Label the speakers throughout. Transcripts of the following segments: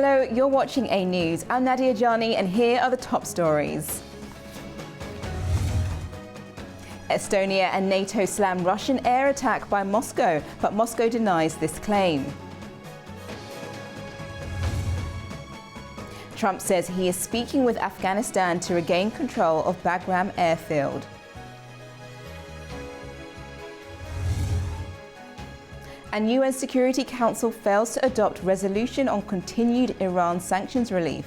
Speaker 1: Hello, you're watching A News. I'm Nadia Jani and here are the top stories. Estonia and NATO slam Russian air attack by Moscow, but Moscow denies this claim. Trump says he is speaking with Afghanistan to regain control of Bagram airfield. And UN Security Council fails to adopt resolution on continued Iran sanctions relief.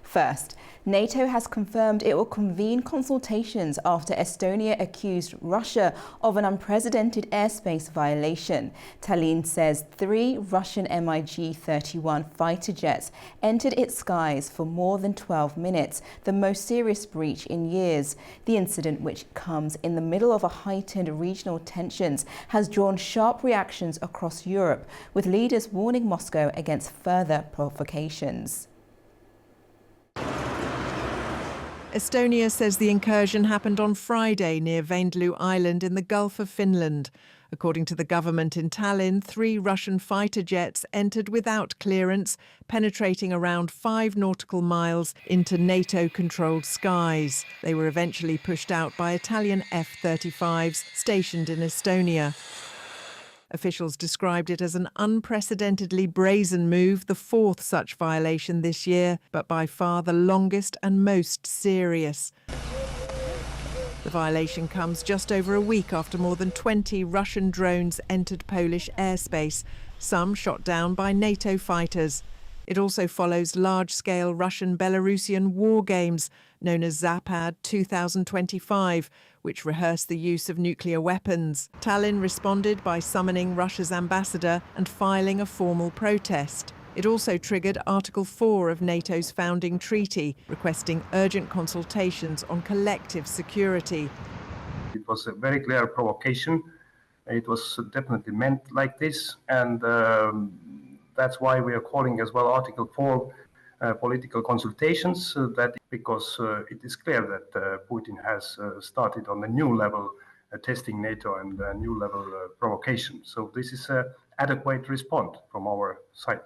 Speaker 1: First, NATO has confirmed it will convene consultations after Estonia accused Russia of an unprecedented airspace violation. Tallinn says 3 Russian MiG-31 fighter jets entered its skies for more than 12 minutes, the most serious breach in years. The incident, which comes in the middle of a heightened regional tensions, has drawn sharp reactions across Europe, with leaders warning Moscow against further provocations.
Speaker 2: Estonia says the incursion happened on Friday near Vindloo Island in the Gulf of Finland. According to the government in Tallinn, 3 Russian fighter jets entered without clearance, penetrating around 5 nautical miles into NATO-controlled skies. They were eventually pushed out by Italian F-35s stationed in Estonia. Officials described it as an unprecedentedly brazen move, the 4th such violation this year, but by far the longest and most serious. The violation comes just over a week after more than 20 Russian drones entered Polish airspace, some shot down by NATO fighters. It also follows large-scale Russian-Belarusian war games known as Zapad 2025, which rehearse the use of nuclear weapons. Tallinn responded by summoning Russia's ambassador and filing a formal protest. It also triggered Article 4 of NATO's founding treaty, requesting urgent consultations on collective security.
Speaker 3: It was a very clear provocation. It was definitely meant like this, and that's why we are calling as well Article 4 political consultations, because it is clear that Putin has started on a new level testing NATO and a new level provocation. So this is an adequate response from our side.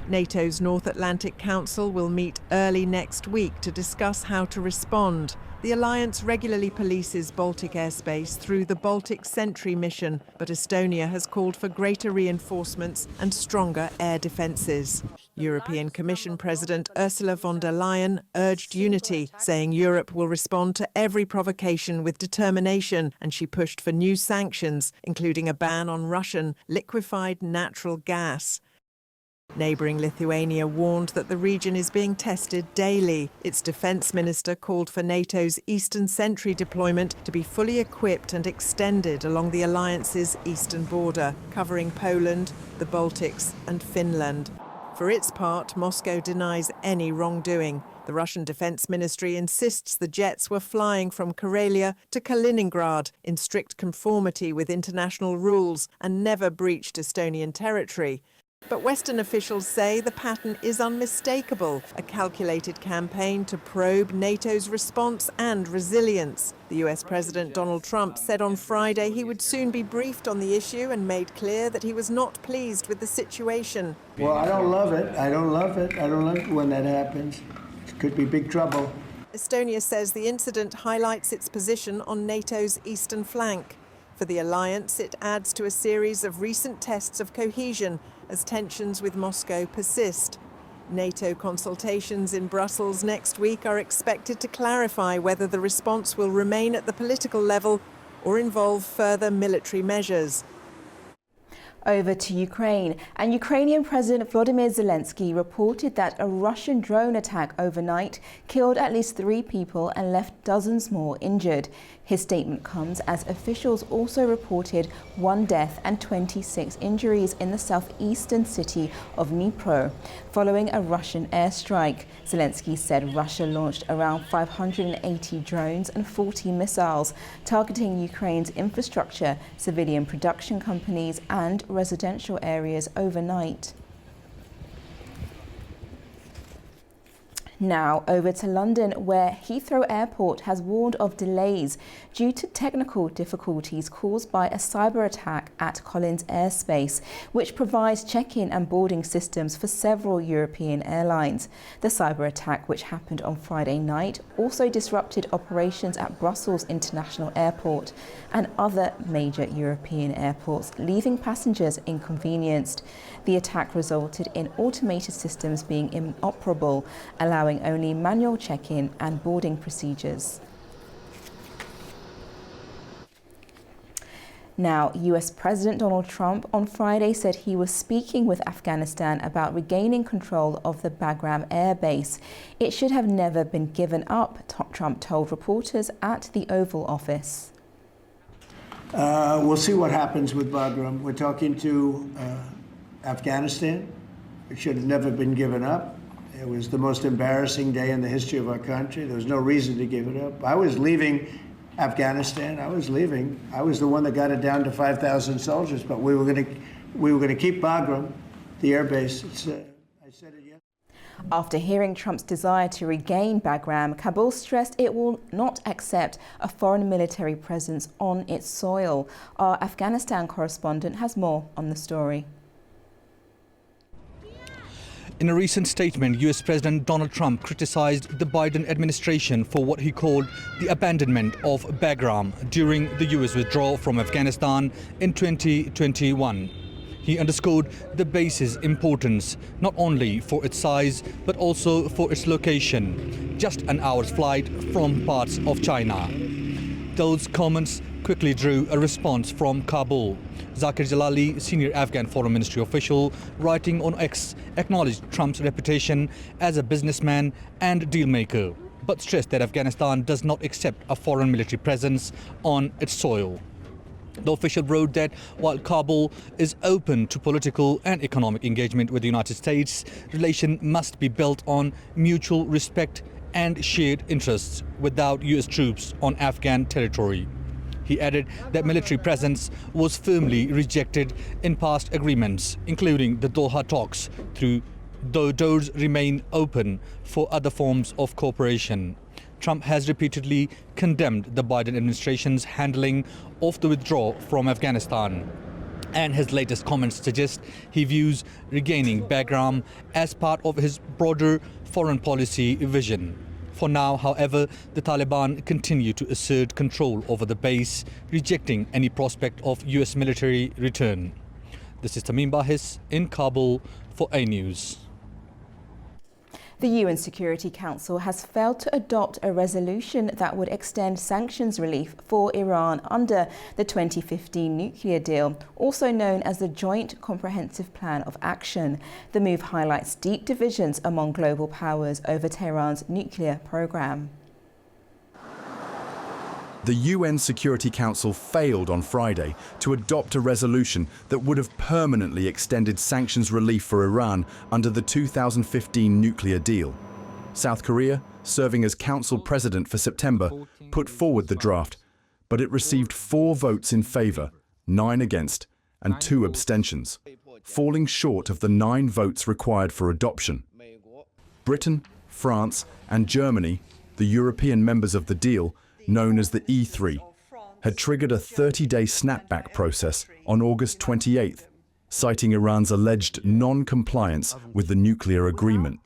Speaker 2: NATO's North Atlantic Council will meet early next week to discuss how to respond. The alliance regularly polices Baltic airspace through the Baltic Sentry mission, but Estonia has called for greater reinforcements and stronger air defences. European Commission President Ursula von der Leyen urged unity, saying Europe will respond to every provocation with determination, and she pushed for new sanctions, including a ban on Russian liquefied natural gas. Neighbouring Lithuania warned that the region is being tested daily. Its defence minister called for NATO's Eastern Sentry deployment to be fully equipped and extended along the alliance's eastern border, covering Poland, the Baltics and Finland. For its part, Moscow denies any wrongdoing. The Russian Defence Ministry insists the jets were flying from Karelia to Kaliningrad in strict conformity with international rules and never breached Estonian territory. But Western officials say the pattern is unmistakable, a calculated campaign to probe NATO's response and resilience. The US President Donald Trump said on Friday he would soon be briefed on the issue and made clear that he was not pleased with the situation.
Speaker 4: Well, I don't love it. I don't love it when that happens. It could be big trouble.
Speaker 2: Estonia says the incident highlights its position on NATO's eastern flank. For the alliance, it adds to a series of recent tests of cohesion as tensions with Moscow persist. NATO consultations in Brussels next week are expected to clarify whether the response will remain at the political level or involve further military measures.
Speaker 1: Over to Ukraine, and Ukrainian President Volodymyr Zelensky reported that a Russian drone attack overnight killed at least 3 people and left dozens more injured. His statement comes as officials also reported 1 death and 26 injuries in the southeastern city of Dnipro following a Russian airstrike. Zelensky said Russia launched around 580 drones and 40 missiles targeting Ukraine's infrastructure, civilian production companies and residential areas overnight. Now over to London, where Heathrow Airport has warned of delays due to technical difficulties caused by a cyber attack at Collins Airspace, which provides check-in and boarding systems for several European airlines. The cyber attack, which happened on Friday night, also disrupted operations at Brussels International Airport and other major European airports, leaving passengers inconvenienced. The attack resulted in automated systems being inoperable, allowing only manual check-in and boarding procedures. Now, US President Donald Trump on Friday said he was speaking with Afghanistan about regaining control of the Bagram air base. It should have never been given up, Trump told reporters at the Oval Office.
Speaker 4: We'll see what happens with Bagram. We're talking to Afghanistan. It should have never been given up. It was the most embarrassing day in the history of our country. There was no reason to give it up. I was leaving Afghanistan. I was leaving. I was the one that got it down to 5,000 soldiers. But we were going to keep Bagram, the air base. I said it yesterday.
Speaker 1: After hearing Trump's desire to regain Bagram, Kabul stressed it will not accept a foreign military presence on its soil. Our Afghanistan correspondent has more on the story.
Speaker 5: In a recent statement, US President Donald Trump criticized the Biden administration for what he called the abandonment of Bagram during the US withdrawal from Afghanistan in 2021. He underscored the base's importance, not only for its size, but also for its location, just an hour's flight from parts of China. Those comments quickly drew a response from Kabul. Zakir Jalali, senior Afghan foreign ministry official, writing on X, acknowledged Trump's reputation as a businessman and dealmaker, but stressed that Afghanistan does not accept a foreign military presence on its soil. The official wrote that while Kabul is open to political and economic engagement with the United States, relations must be built on mutual respect and shared interests without US troops on Afghan territory. He added that military presence was firmly rejected in past agreements, including the Doha talks, though doors remain open for other forms of cooperation. Trump has repeatedly condemned the Biden administration's handling of the withdrawal from Afghanistan. And his latest comments suggest he views regaining Bagram as part of his broader foreign policy vision. For now, however, the Taliban continue to assert control over the base, rejecting any prospect of US military return. This is Tamim Bahis in Kabul for A News.
Speaker 1: The UN Security Council has failed to adopt a resolution that would extend sanctions relief for Iran under the 2015 nuclear deal, also known as the Joint Comprehensive Plan of Action. The move highlights deep divisions among global powers over Tehran's nuclear program.
Speaker 6: The UN Security Council failed on Friday to adopt a resolution that would have permanently extended sanctions relief for Iran under the 2015 nuclear deal. South Korea, serving as Council President for September, put forward the draft, but it received 4 votes in favour, 9 against, and 2 abstentions, falling short of the 9 votes required for adoption. Britain, France, and Germany, the European members of the deal, known as the E3, had triggered a 30-day snapback process on August 28th, citing Iran's alleged non-compliance with the nuclear agreement.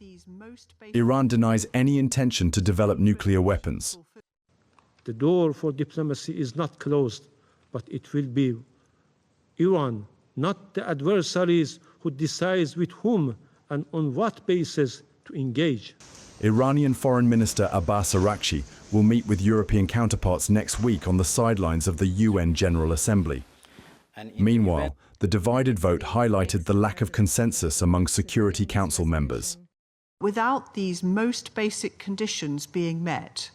Speaker 6: Iran denies any intention to develop nuclear weapons.
Speaker 7: The door for diplomacy is not closed, but it will be Iran, not the adversaries, who decides with whom and on what basis to engage.
Speaker 6: Iranian Foreign Minister Abbas Araghchi will meet with European counterparts next week on the sidelines of the UN General Assembly. Meanwhile, the divided vote highlighted the lack of consensus among Security Council members.
Speaker 2: Without these most basic conditions being met,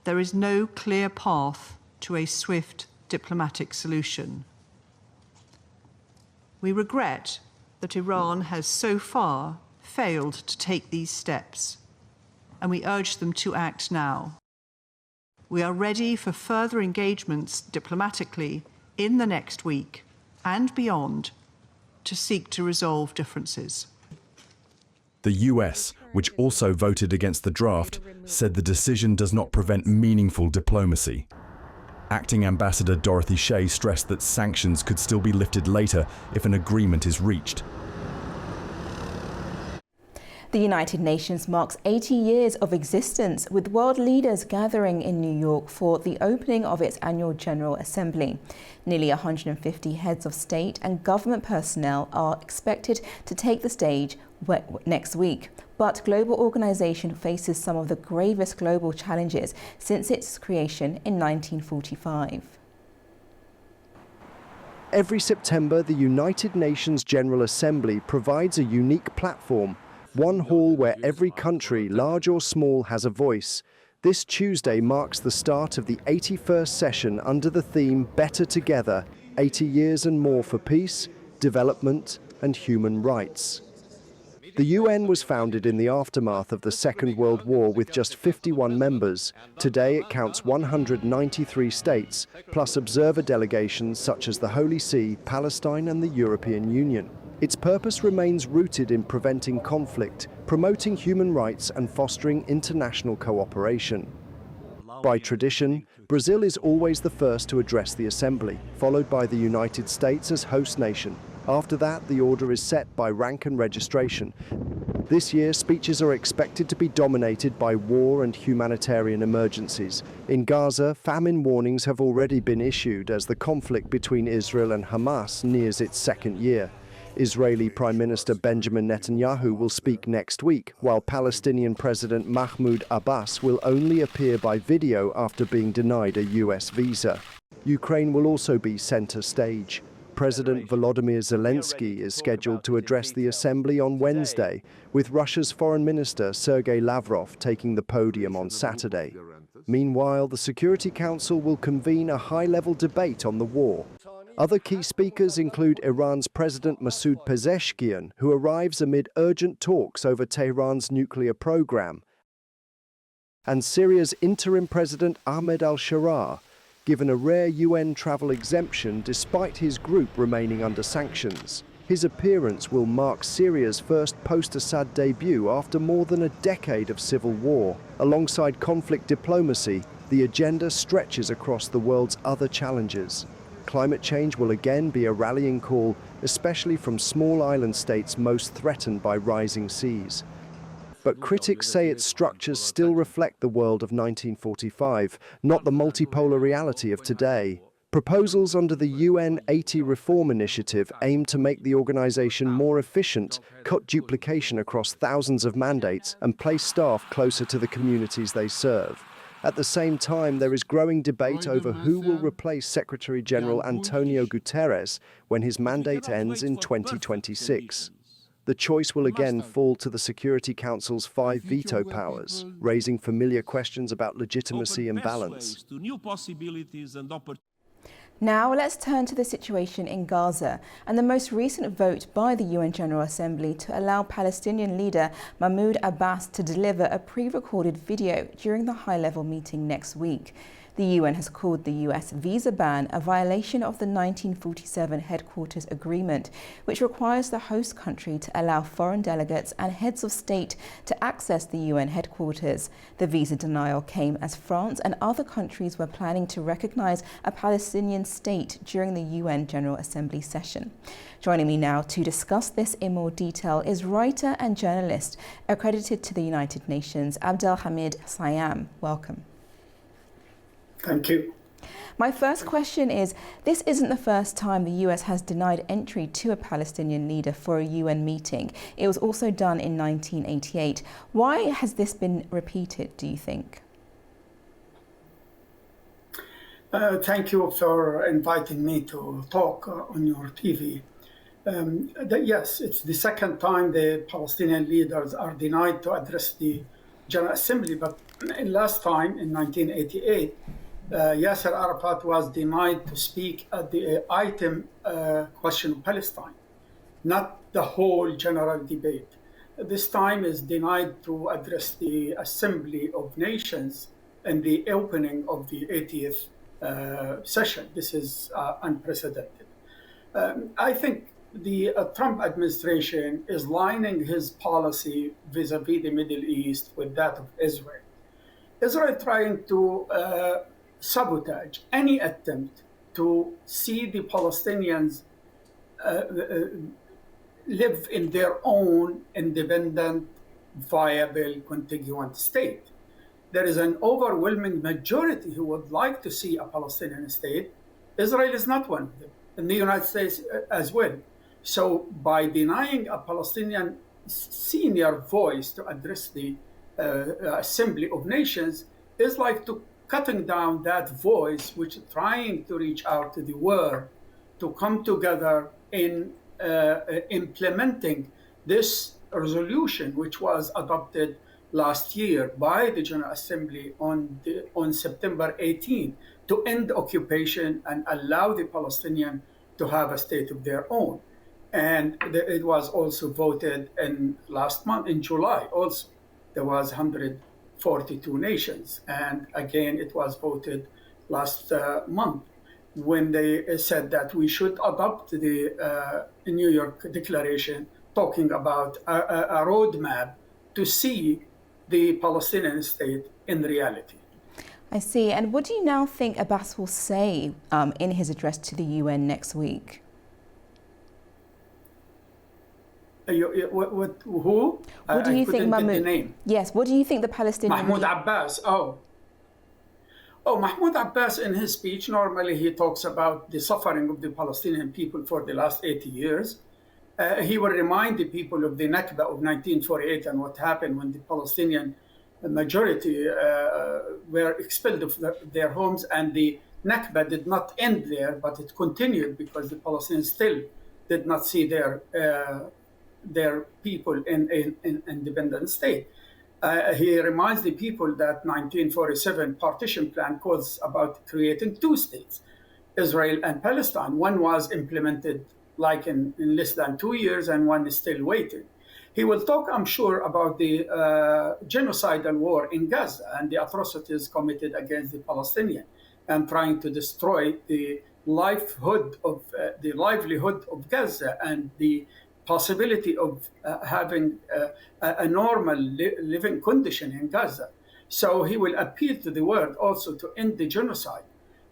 Speaker 2: there is no clear path to a swift diplomatic solution. We regret that Iran has so far failed to take these steps, and we urge them to act now. We are ready for further engagements diplomatically in the next week and beyond to seek to resolve differences.
Speaker 6: The US, which also voted against the draft, said the decision does not prevent meaningful diplomacy. Acting Ambassador Dorothy Shea stressed that sanctions could still be lifted later if an agreement is reached.
Speaker 1: The United Nations marks 80 years of existence, with world leaders gathering in New York for the opening of its annual General Assembly. Nearly 150 heads of state and government personnel are expected to take the stage next week. But global organisation faces some of the gravest global challenges since its creation in 1945.
Speaker 8: Every September, the United Nations General Assembly provides a unique platform, one hall where every country, large or small, has a voice. This Tuesday marks the start of the 81st session under the theme Better Together, 80 years and more for peace, development and human rights. The UN was founded in the aftermath of the Second World War with just 51 members. Today it counts 193 states, plus observer delegations such as the Holy See, Palestine and the European Union. Its purpose remains rooted in preventing conflict, promoting human rights and fostering international cooperation. By tradition, Brazil is always the first to address the Assembly, followed by the United States as host nation. After that, the order is set by rank and registration. This year, speeches are expected to be dominated by war and humanitarian emergencies. In Gaza, famine warnings have already been issued as the conflict between Israel and Hamas nears its second year. Israeli Prime Minister Benjamin Netanyahu will speak next week, while Palestinian President Mahmoud Abbas will only appear by video after being denied a US visa. Ukraine will also be center stage. President Volodymyr Zelensky is scheduled to address the Assembly on Wednesday, with Russia's Foreign Minister Sergei Lavrov taking the podium on Saturday. Meanwhile, the Security Council will convene a high-level debate on the war. Other key speakers include Iran's President Masoud Pezeshkian, who arrives amid urgent talks over Tehran's nuclear program, and Syria's interim President Ahmed al-Sharaa, given a rare UN travel exemption despite his group remaining under sanctions. His appearance will mark Syria's first post-Assad debut after more than a decade of civil war. Alongside conflict diplomacy, the agenda stretches across the world's other challenges. Climate change will again be a rallying call, especially from small island states most threatened by rising seas. But critics say its structures still reflect the world of 1945, not the multipolar reality of today. Proposals under the UN 80 Reform Initiative aim to make the organization more efficient, cut duplication across thousands of mandates, and place staff closer to the communities they serve. At the same time, there is growing debate over who will replace Secretary General Antonio Guterres when his mandate ends in 2026. The choice will again fall to the Security Council's 5 veto powers, raising familiar questions about legitimacy and balance.
Speaker 1: Now let's turn to the situation in Gaza and the most recent vote by the UN General Assembly to allow Palestinian leader Mahmoud Abbas to deliver a pre-recorded video during the high-level meeting next week. The UN has called the US visa ban a violation of the 1947 Headquarters Agreement, which requires the host country to allow foreign delegates and heads of state to access the UN headquarters. The visa denial came as France and other countries were planning to recognize a Palestinian state during the UN General Assembly session. Joining me now to discuss this in more detail is writer and journalist accredited to the United Nations, Abdelhamid Sayam. Welcome.
Speaker 9: Thank you.
Speaker 1: My first question is, this isn't the first time the US has denied entry to a Palestinian leader for a UN meeting. It was also done in 1988. Why has this been repeated, do you think?
Speaker 9: Thank you for inviting me to talk on your TV. Yes, it's the second time the Palestinian leaders are denied to address the General Assembly, but last time in 1988, Yasser Arafat was denied to speak at the item question of Palestine, not the whole general debate. This time is denied to address the Assembly of Nations and the opening of the 80th session. This is unprecedented. I think the Trump administration is lining his policy vis-a-vis the Middle East with that of Israel. Israel trying to sabotage any attempt to see the Palestinians live in their own independent, viable, contiguous state. There is an overwhelming majority who would like to see a Palestinian state. Israel is not one of them, and the United States as well. So by denying a Palestinian senior voice to address the Assembly of Nations is like to cutting down that voice which is trying to reach out to the world to come together in implementing this resolution, which was adopted last year by the General Assembly on September 18 to end occupation and allow the Palestinians to have a state of their own. And it was also voted in last month, in July also. There was 142 nations. And again, it was voted last month when they said that we should adopt the New York Declaration talking about a roadmap to see the Palestinian state in reality.
Speaker 1: I see. And what do you now think Abbas will say in his address to the UN next week?
Speaker 9: Who?
Speaker 1: What do you think, Mahmoud?
Speaker 9: The name.
Speaker 1: Yes. What do you think the Palestinian?
Speaker 9: Mahmoud Abbas. Mahmoud Abbas in his speech, normally he talks about the suffering of the Palestinian people for the last 80 years. He will remind the people of the Nakba of 1948 and what happened when the Palestinian majority were expelled of their homes, and the Nakba did not end there, but it continued because the Palestinians still did not see their people in independent state. He reminds the people that 1947 partition plan calls about creating two states, Israel and Palestine. One was implemented like in less than 2 years, and one is still waiting. He will talk, I'm sure, about the genocidal war in Gaza and the atrocities committed against the Palestinians and trying to destroy the livelihood of Gaza and the possibility of having a normal living condition in Gaza. So he will appeal to the world also to end the genocide.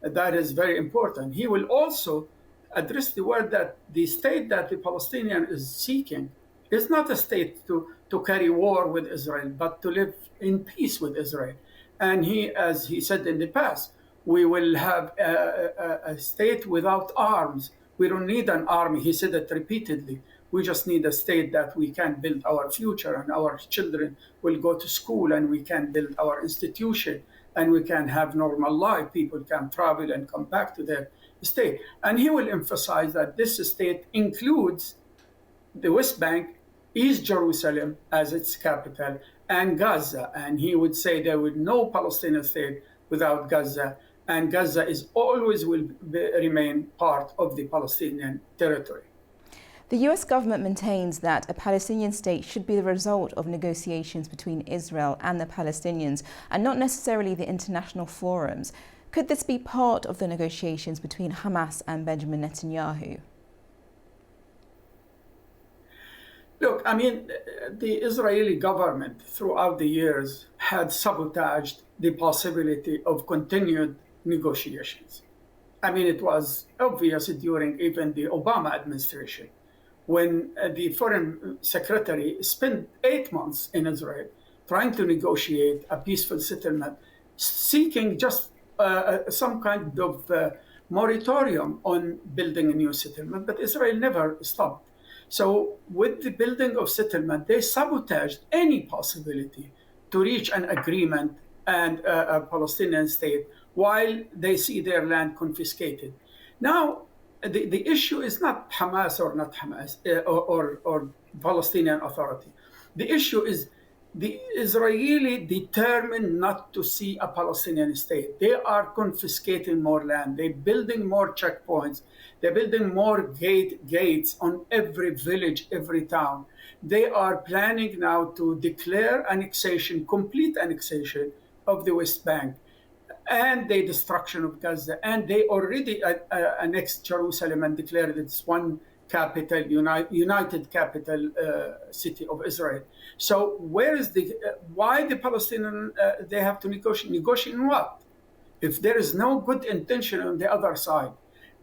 Speaker 9: That is very important. He will also address the world that the state that the Palestinian is seeking is not a state to carry war with Israel, but to live in peace with Israel. And he, as he said in the past, we will have a state without arms. We don't need an army. He said it repeatedly. We just need a state that we can build our future, and our children will go to school, and we can build our institution, and we can have normal life. People can travel and come back to their state. And he will emphasize that this state includes the West Bank, East Jerusalem as its capital, and Gaza. And he would say there will be no Palestinian state without Gaza, and Gaza is always will remain part of the Palestinian territory.
Speaker 1: The US government maintains that a Palestinian state should be the result of negotiations between Israel and the Palestinians, and not necessarily the international forums. Could this be part of the negotiations between Hamas and Benjamin Netanyahu?
Speaker 9: Look, I mean, the Israeli government throughout the years had sabotaged the possibility of continued negotiations. I mean, it was obvious during even the Obama administration, when the foreign secretary spent 8 months in Israel trying to negotiate a peaceful settlement, seeking just some kind of moratorium on building a new settlement, but Israel never stopped. So with the building of settlement, they sabotaged any possibility to reach an agreement and a Palestinian state while they see their land confiscated. Now, the issue is not Hamas or not Hamas or Palestinian Authority. The issue is the Israeli determined not to see a Palestinian state. They are confiscating more land. They're building more checkpoints. They're building more gates on every village, every town. They are planning now to declare annexation, complete annexation of the West Bank and the destruction of Gaza. And they already annexed Jerusalem and declared it's one capital, united capital city of Israel. So where is why the Palestinians, they have to negotiate? Negotiate in what? If there is no good intention on the other side,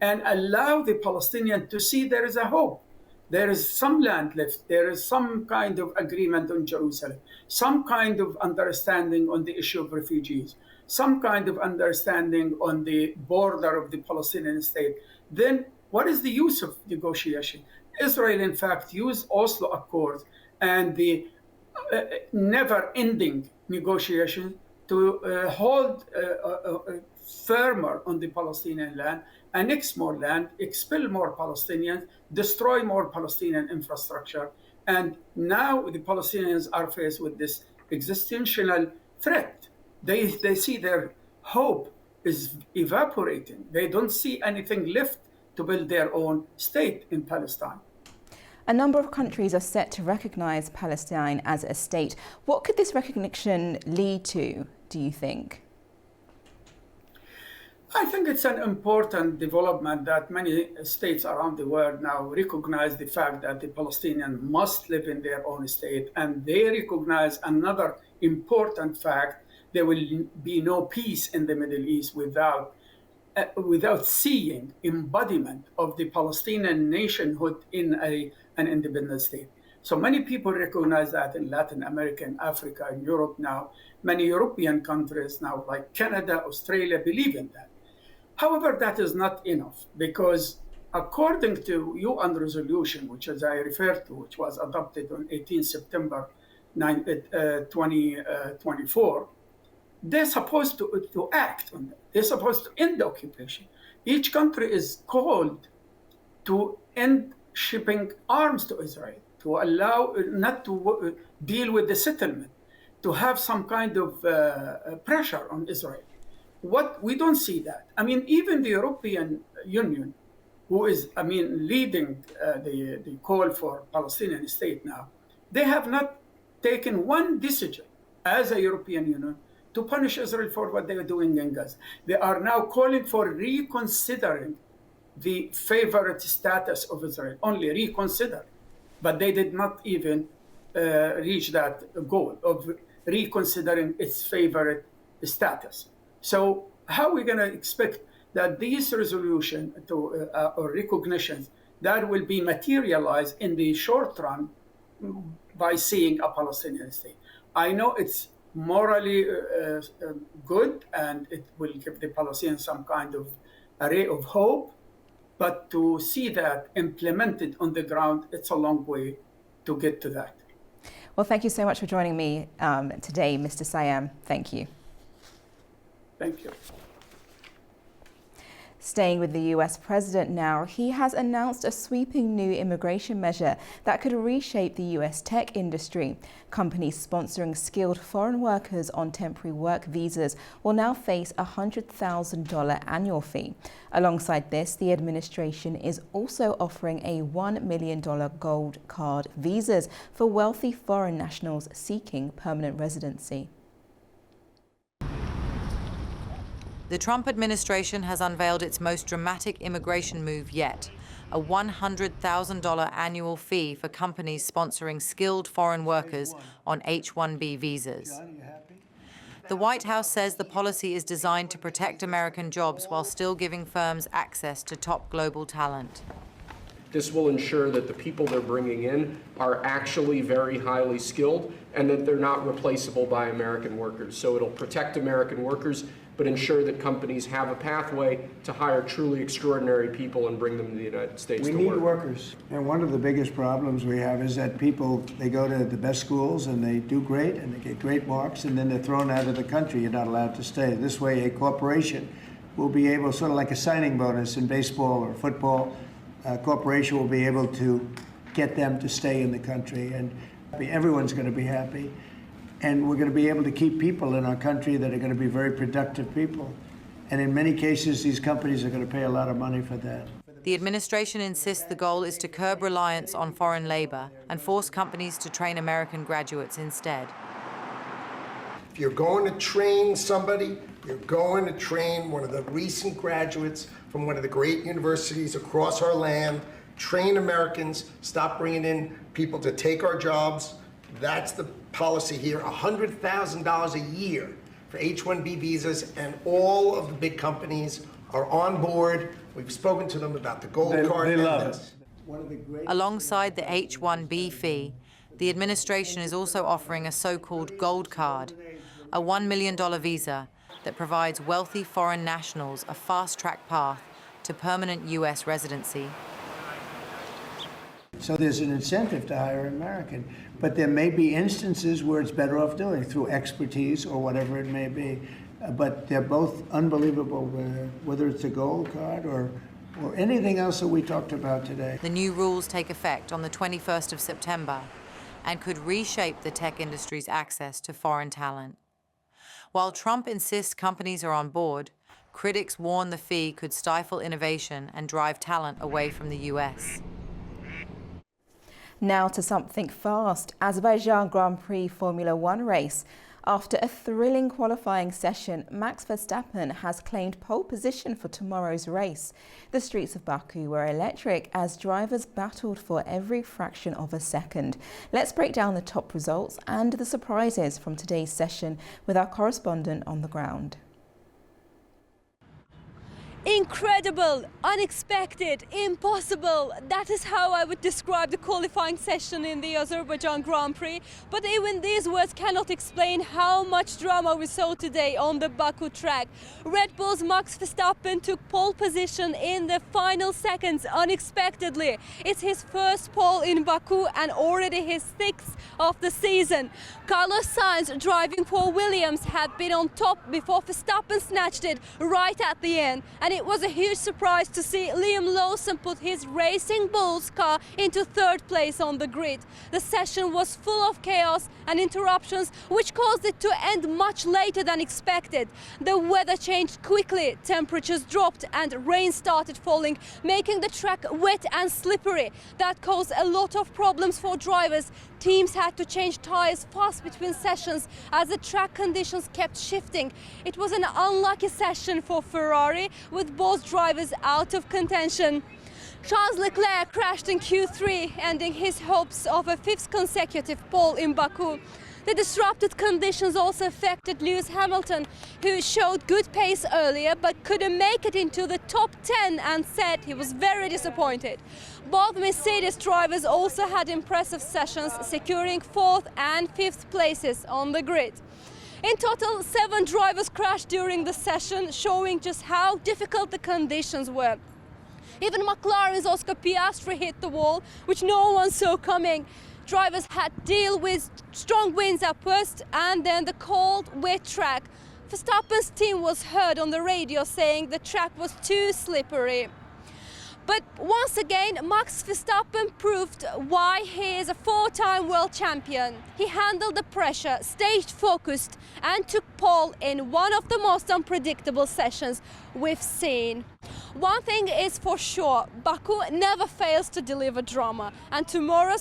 Speaker 9: and allow the Palestinians to see there is a hope. There is some land left. There is some kind of agreement on Jerusalem, some kind of understanding on the issue of refugees, some kind of understanding on the border of the Palestinian state. Then what is the use of negotiation? Israel, in fact, used Oslo Accords and the never-ending negotiation to hold firmer on the Palestinian land, annex more land, expel more Palestinians, destroy more Palestinian infrastructure. And now the Palestinians are faced with this existential threat. They see their hope is evaporating. They don't see anything left to build their own state in Palestine.
Speaker 1: A number of countries are set to recognize Palestine as a state. What could this recognition lead to, do you think?
Speaker 9: I think it's an important development that many states around the world now recognize the fact that the Palestinians must live in their own state, and they recognize another important fact: there will be no peace in the Middle East without seeing embodiment of the Palestinian nationhood in an independent state. So many people recognize that in Latin America, and Africa, and Europe now. Many European countries now, like Canada, Australia, believe in that. However, that is not enough, because according to UN resolution, which as I referred to, which was adopted on 18 September 2024, they're supposed to act on that. They're supposed to end the occupation. Each country is called to end shipping arms to Israel, to allow not to deal with the settlement, to have some kind of pressure on Israel. What we don't see that. I mean, even the European Union, who is, leading the call for Palestinian state now, they have not taken one decision as a European Union to punish Israel for what they are doing in Gaza. They are now calling for reconsidering the favorite status of Israel, only reconsider. But they did not even reach that goal of reconsidering its favorite status. So how are we going to expect that these resolutions or recognitions that will be materialized in the short run by seeing a Palestinian state? I know it's morally good, and it will give the Palestinians some kind of array of hope, but to see that implemented on the ground, it's a long way to get to that.
Speaker 1: Well, thank you so much for joining me today, Mr. Sayam. Thank you.
Speaker 9: Thank you.
Speaker 1: Staying with the US president now, he has announced a sweeping new immigration measure that could reshape the US tech industry. Companies sponsoring skilled foreign workers on temporary work visas will now face a $100,000 annual fee. Alongside this, the administration is also offering a $1 million gold card visas for wealthy foreign nationals seeking permanent residency.
Speaker 10: The Trump administration has unveiled its most dramatic immigration move yet, a $100,000 annual fee for companies sponsoring skilled foreign workers on H-1B visas. The White House says the policy is designed to protect American jobs while still giving firms access to top global talent.
Speaker 11: This will ensure that the people they're bringing in are actually very highly skilled and that they're not replaceable by American workers. So it'll protect American workers, but ensure that companies have a pathway to hire truly extraordinary people and bring them to the United States to work.
Speaker 4: We need workers. And one of the biggest problems we have is that people, they go to the best schools and they do great and they get great marks, and then they're thrown out of the country. You're not allowed to stay. This way, a corporation will be able, sort of like a signing bonus in baseball or football, a corporation will be able to get them to stay in the country, and everyone's going to be happy. And we're going to be able to keep people in our country that are going to be very productive people. And in many cases, these companies are going to pay a lot of money for that.
Speaker 10: The administration insists the goal is to curb reliance on foreign labor and force companies to train American graduates instead.
Speaker 12: If you're going to train somebody, you're going to train one of the recent graduates from one of the great universities across our land, train Americans, stop bringing in people to take our jobs. That's the policy here, $100,000 a year for H-1B visas, and all of the big companies are on board. We've spoken to them about the gold card.
Speaker 4: They love it.
Speaker 10: Alongside the H-1B fee, the administration is also offering a so-called gold card, a $1 million visa that provides wealthy foreign nationals a fast-track path to permanent U.S. residency.
Speaker 4: So there's an incentive to hire an American, but there may be instances where it's better off doing it through expertise or whatever it may be. But they're both unbelievable, whether it's a gold card or anything else that we talked about today.
Speaker 10: The new rules take effect on the 21st of September and could reshape the tech industry's access to foreign talent. While Trump insists companies are on board, critics warn the fee could stifle innovation and drive talent away from the U.S.
Speaker 1: Now to something fast. Azerbaijan Grand Prix Formula One race. After a thrilling qualifying session, Max Verstappen has claimed pole position for tomorrow's race. The streets of Baku were electric as drivers battled for every fraction of a second. Let's break down the top results and the surprises from today's session with our correspondent on the ground.
Speaker 13: Incredible, unexpected, impossible. That is how I would describe the qualifying session in the Azerbaijan Grand Prix. But even these words cannot explain how much drama we saw today on the Baku track. Red Bull's Max Verstappen took pole position in the final seconds unexpectedly. It's his first pole in Baku and already his sixth of the season. Carlos Sainz, driving for Williams, had been on top before Verstappen snatched it right at the end. And it was a huge surprise to see Liam Lawson put his Racing Bulls car into third place on the grid. The session was full of chaos and interruptions, which caused it to end much later than expected. The weather changed quickly, temperatures dropped and rain started falling, making the track wet and slippery. That caused a lot of problems for drivers. Teams had to change tyres fast between sessions as the track conditions kept shifting. It was an unlucky session for Ferrari, with both drivers out of contention. Charles Leclerc crashed in Q3, ending his hopes of a fifth consecutive pole in Baku. The disrupted conditions also affected Lewis Hamilton, who showed good pace earlier but couldn't make it into the top 10 and said he was very disappointed. Both Mercedes drivers also had impressive sessions, securing 4th and 5th places on the grid. In total, 7 drivers crashed during the session, showing just how difficult the conditions were. Even McLaren's Oscar Piastri hit the wall, which no one saw coming. Drivers had to deal with strong winds at first and then the cold, wet track. Verstappen's team was heard on the radio saying the track was too slippery. But once again, Max Verstappen proved why he is a 4-time world champion. He handled the pressure, stayed focused and took pole in one of the most unpredictable sessions we've seen. One thing is for sure, Baku never fails to deliver drama, and tomorrow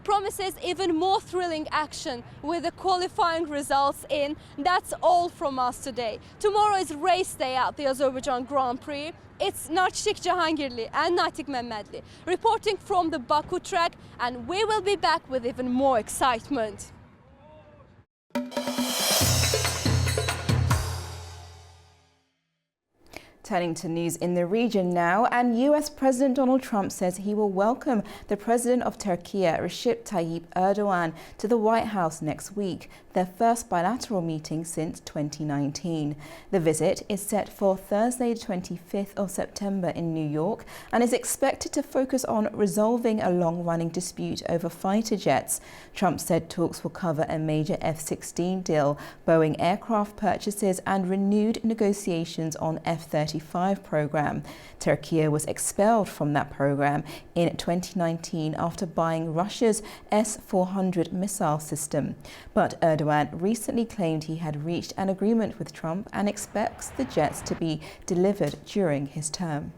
Speaker 13: promises even more thrilling action with the qualifying results in. That's all from us today. Tomorrow is race day at the Azerbaijan Grand Prix. It's Narchik Jahangirli and Natik Mehmedli reporting from the Baku track, and we will be back with even more excitement.
Speaker 1: Turning to news in the region now, and US President Donald Trump says he will welcome the President of Turkey, Recep Tayyip Erdogan, to the White House next week, their first bilateral meeting since 2019. The visit is set for Thursday, 25th of September in New York and is expected to focus on resolving a long-running dispute over fighter jets. Trump said talks will cover a major F-16 deal, Boeing aircraft purchases and renewed negotiations on F-35 program. Turkey was expelled from that program in 2019 after buying Russia's S-400 missile system. But Erdogan recently claimed he had reached an agreement with Trump and expects the jets to be delivered during his term.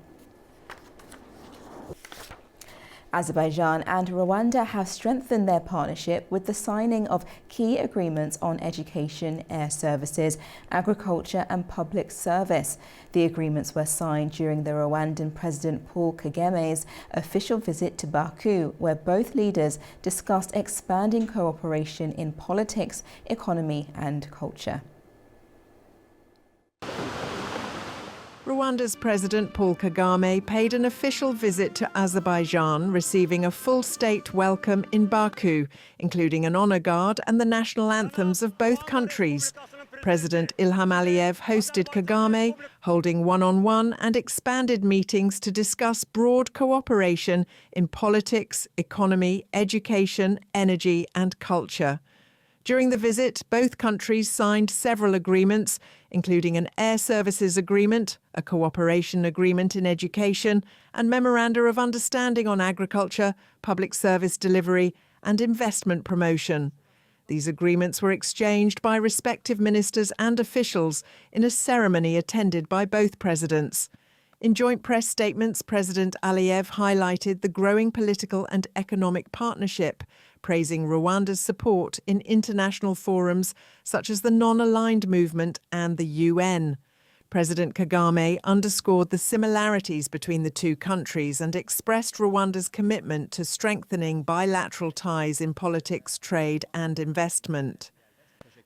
Speaker 1: Azerbaijan and Rwanda have strengthened their partnership with the signing of key agreements on education, air services, agriculture and public service. The agreements were signed during the Rwandan President Paul Kagame's official visit to Baku, where both leaders discussed expanding cooperation in politics, economy and culture.
Speaker 2: Rwanda's President Paul Kagame paid an official visit to Azerbaijan, receiving a full state welcome in Baku, including an honour guard and the national anthems of both countries. President Ilham Aliyev hosted Kagame, holding one-on-one and expanded meetings to discuss broad cooperation in politics, economy, education, energy and culture. During the visit, both countries signed several agreements, including an air services agreement, a cooperation agreement in education, and memoranda of understanding on agriculture, public service delivery, and investment promotion. These agreements were exchanged by respective ministers and officials in a ceremony attended by both presidents. In joint press statements, President Aliyev highlighted the growing political and economic partnership, praising Rwanda's support in international forums such as the Non-Aligned Movement and the UN. President Kagame underscored the similarities between the two countries and expressed Rwanda's commitment to strengthening bilateral ties in politics, trade and investment.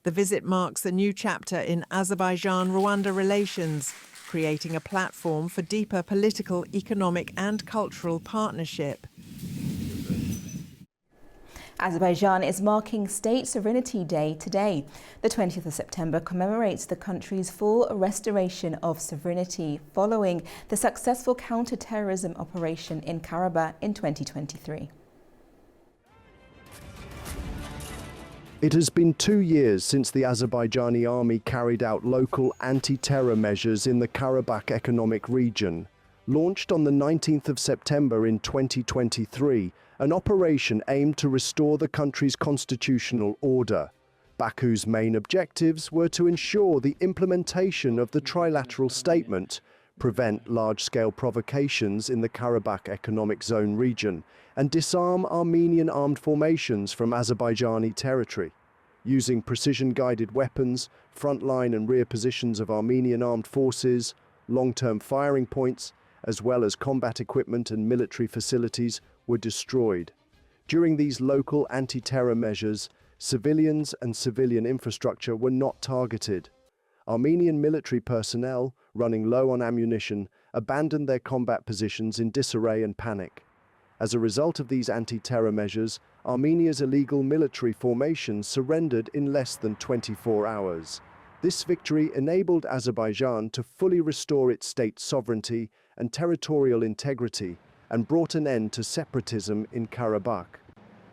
Speaker 2: The visit marks a new chapter in Azerbaijan-Rwanda relations, creating a platform for deeper political, economic and cultural partnership.
Speaker 1: Azerbaijan is marking State Sovereignty Day today. The 20th of September commemorates the country's full restoration of sovereignty following the successful counter-terrorism operation in Karabakh in 2023.
Speaker 8: It has been 2 years since the Azerbaijani army carried out local anti-terror measures in the Karabakh Economic Region. Launched on the 19th of September in 2023, an operation aimed to restore the country's constitutional order. Baku's main objectives were to ensure the implementation of the trilateral statement, prevent large-scale provocations in the Karabakh Economic Zone region, and disarm Armenian armed formations from Azerbaijani territory. Using precision-guided weapons, frontline and rear positions of Armenian armed forces, long-term firing points, as well as combat equipment and military facilities, were destroyed. During these local anti-terror measures, civilians and civilian infrastructure were not targeted. Armenian military personnel, running low on ammunition, abandoned their combat positions in disarray and panic. As a result of these anti-terror measures, Armenia's illegal military formations surrendered in less than 24 hours. This victory enabled Azerbaijan to fully restore its state sovereignty and territorial integrity, and brought an end to separatism in Karabakh.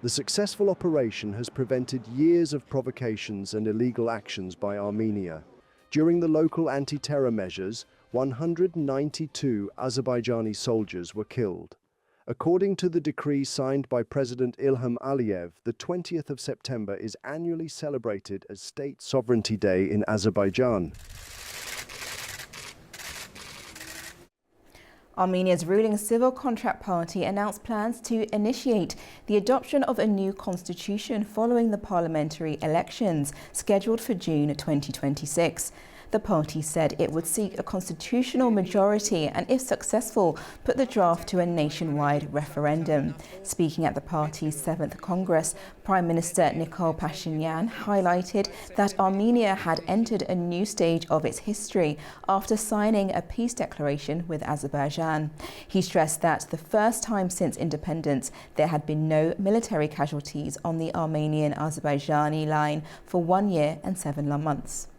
Speaker 8: The successful operation has prevented years of provocations and illegal actions by Armenia. During the local anti-terror measures, 192 Azerbaijani soldiers were killed. According to the decree signed by President Ilham Aliyev, the 20th of September is annually celebrated as State Sovereignty Day in Azerbaijan.
Speaker 1: Armenia's ruling Civil Contract Party announced plans to initiate the adoption of a new constitution following the parliamentary elections scheduled for June 2026. The party said it would seek a constitutional majority and, if successful, put the draft to a nationwide referendum. Speaking at the party's 7th Congress, Prime Minister Nikol Pashinyan highlighted that Armenia had entered a new stage of its history after signing a peace declaration with Azerbaijan. He stressed that the first time since independence there had been no military casualties on the Armenian-Azerbaijani line for 1 year and 7 months.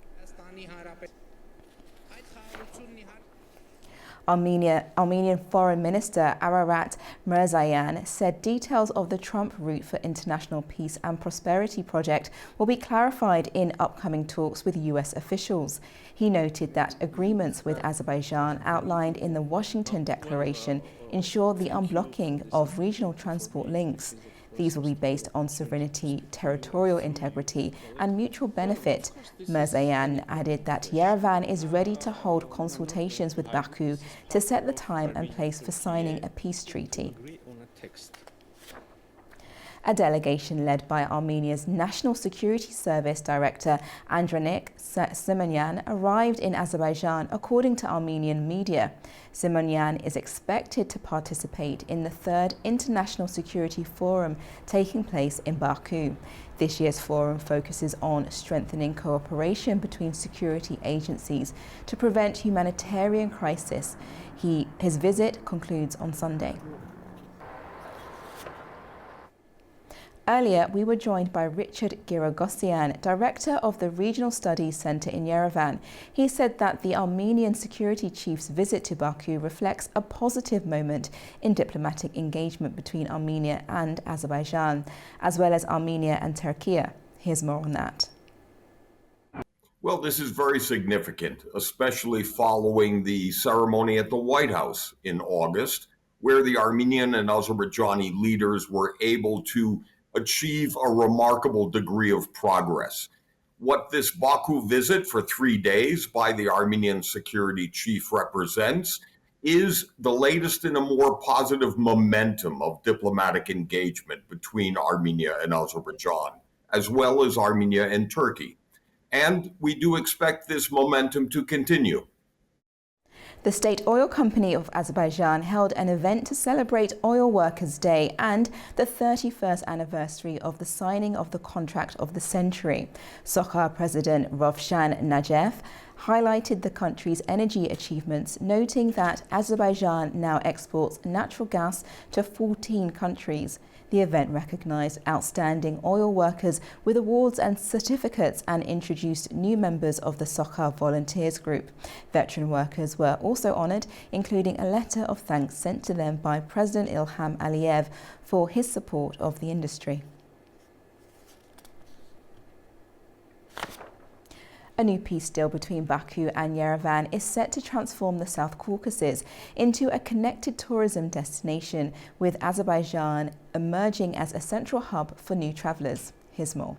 Speaker 1: Armenian Foreign Minister Ararat Mirzayan said details of the Trump Route for International Peace and Prosperity project will be clarified in upcoming talks with US officials. He noted that agreements with Azerbaijan outlined in the Washington Declaration ensure the unblocking of regional transport links. These will be based on sovereignty, territorial integrity and mutual benefit. Mirzayan added that Yerevan is ready to hold consultations with Baku to set the time and place for signing a peace treaty. A delegation led by Armenia's National Security Service Director Andranik Simonyan arrived in Azerbaijan, according to Armenian media. Simonyan is expected to participate in the 3rd International Security Forum taking place in Baku. This year's forum focuses on strengthening cooperation between security agencies to prevent humanitarian crisis. His visit concludes on Sunday. Earlier, we were joined by Richard Girogosyan, Director of the Regional Studies Centre in Yerevan. He said that the Armenian security chief's visit to Baku reflects a positive moment in diplomatic engagement between Armenia and Azerbaijan, as well as Armenia and Turkey. Here's more on that.
Speaker 14: Well, this is very significant, especially following the ceremony at the White House in August, where the Armenian and Azerbaijani leaders were able to achieve a remarkable degree of progress. What this Baku visit for 3 days by the Armenian security chief represents is the latest in a more positive momentum of diplomatic engagement between Armenia and Azerbaijan, as well as Armenia and Turkey. And we do expect this momentum to continue.
Speaker 1: The State Oil Company of Azerbaijan held an event to celebrate Oil Workers' Day and the 31st anniversary of the signing of the contract of the century. Socar President Rovshan Najev highlighted the country's energy achievements, noting that Azerbaijan now exports natural gas to 14 countries. The event recognized outstanding oil workers with awards and certificates and introduced new members of the Socar Volunteers Group. Veteran workers were also honored, including a letter of thanks sent to them by President Ilham Aliyev for his support of the industry. A new peace deal between Baku and Yerevan is set to transform the South Caucasus into a connected tourism destination, with Azerbaijan emerging as a central hub for new travellers. Here's more.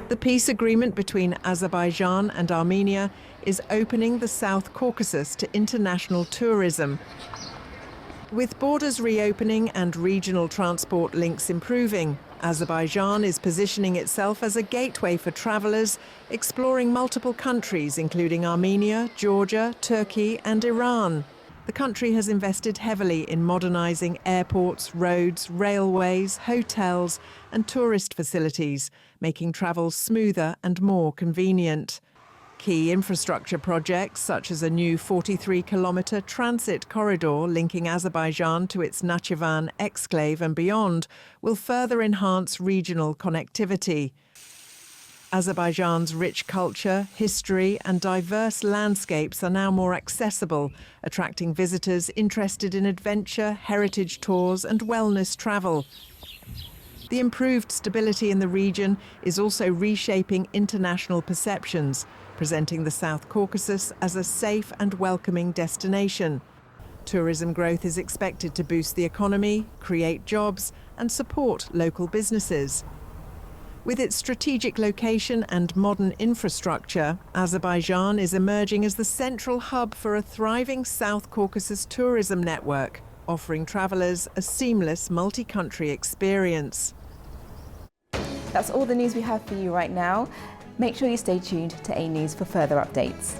Speaker 2: The peace agreement between Azerbaijan and Armenia is opening the South Caucasus to international tourism. With borders reopening and regional transport links improving, Azerbaijan is positioning itself as a gateway for travellers exploring multiple countries, including Armenia, Georgia, Turkey and Iran. The country has invested heavily in modernising airports, roads, railways, hotels and tourist facilities, making travel smoother and more convenient. Key infrastructure projects, such as a new 43-kilometre transit corridor linking Azerbaijan to its Nakhchivan exclave and beyond, will further enhance regional connectivity. Azerbaijan's rich culture, history and diverse landscapes are now more accessible, attracting visitors interested in adventure, heritage tours and wellness travel. The improved stability in the region is also reshaping international perceptions, presenting the South Caucasus as a safe and welcoming destination. Tourism growth is expected to boost the economy, create jobs and support local businesses. With its strategic location and modern infrastructure, Azerbaijan is emerging as the central hub for a thriving South Caucasus tourism network, offering travellers a seamless multi-country experience.
Speaker 1: That's all the news we have for you right now. Make sure you stay tuned to A News for further updates.